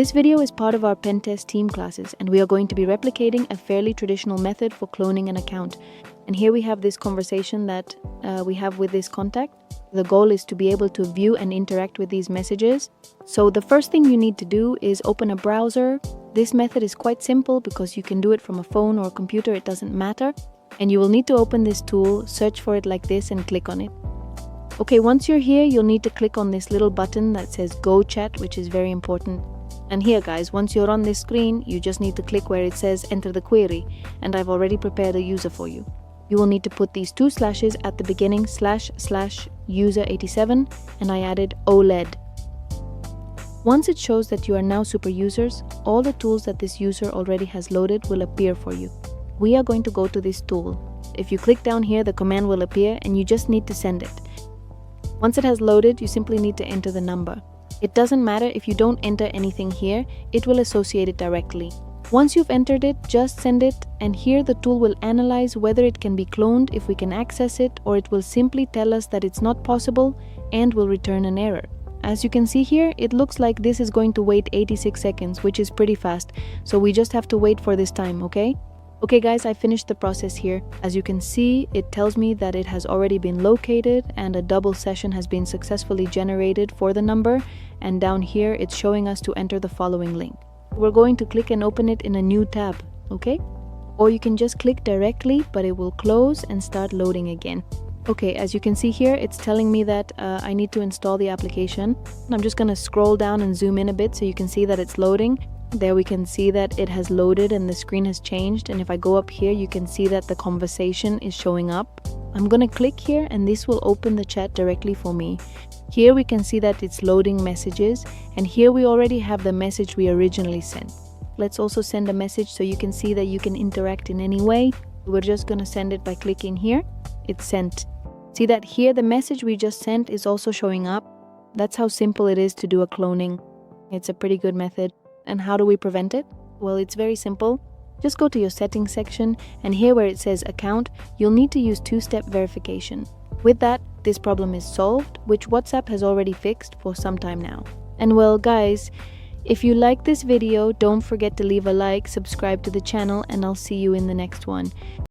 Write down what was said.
This video is part of our pen test team classes, and we are going to be replicating a fairly traditional method for cloning an account. And here we have this conversation that we have with this contact. The goal is to be able to view and interact with these messages. So the first thing you need to do is open a browser. This method is quite simple because you can do it from a phone or a computer, it doesn't matter. And you will need to open this tool, search for it like this and click on it. Okay, once you're here, you'll need to click on this little button that says Go Chat, which is very important. And here guys, once you're on this screen, you just need to click where it says enter the query, and I've already prepared a user for you. You will need to put these 2 slashes at the beginning, //user87, and I added OLED. Once it shows that you are now super users, all the tools that this user already has loaded will appear for you. We are going to go to this tool. If you click down here, the command will appear and you just need to send it. Once it has loaded, you simply need to enter the number. It doesn't matter if you don't enter anything here, it will associate it directly. Once you've entered it, just send it, and here the tool will analyze whether it can be cloned, if we can access it, or it will simply tell us that it's not possible and will return an error. As you can see here, it looks like this is going to wait 86 seconds, which is pretty fast, so we just have to wait for this time, okay? Okay guys, I finished the process here. As you can see, it tells me that it has already been located and a double session has been successfully generated for the number, and down here it's showing us to enter the following link. We're going to click and open it in a new tab, okay? Or you can just click directly, but it will close and start loading again. Okay, as you can see here, it's telling me that I need to install the application. I'm just gonna scroll down and zoom in a bit so you can see that it's loading. There we can see that it has loaded and the screen has changed, and if I go up here you can see that the conversation is showing up. I'm gonna click here and this will open the chat directly for me. Here we can see that it's loading messages, and here we already have the message we originally sent. Let's also send a message so you can see that you can interact in any way. We're just gonna send it by clicking here. It's sent. See that here the message we just sent is also showing up. That's how simple it is to do a cloning. It's a pretty good method. And how do we prevent it? Well, it's very simple. Just go to your settings section, and here where it says account, you'll need to use 2-step verification. With that, this problem is solved, which WhatsApp has already fixed for some time now. And well guys, if you like this video, don't forget to leave a like, subscribe to the channel, and I'll see you in the next one.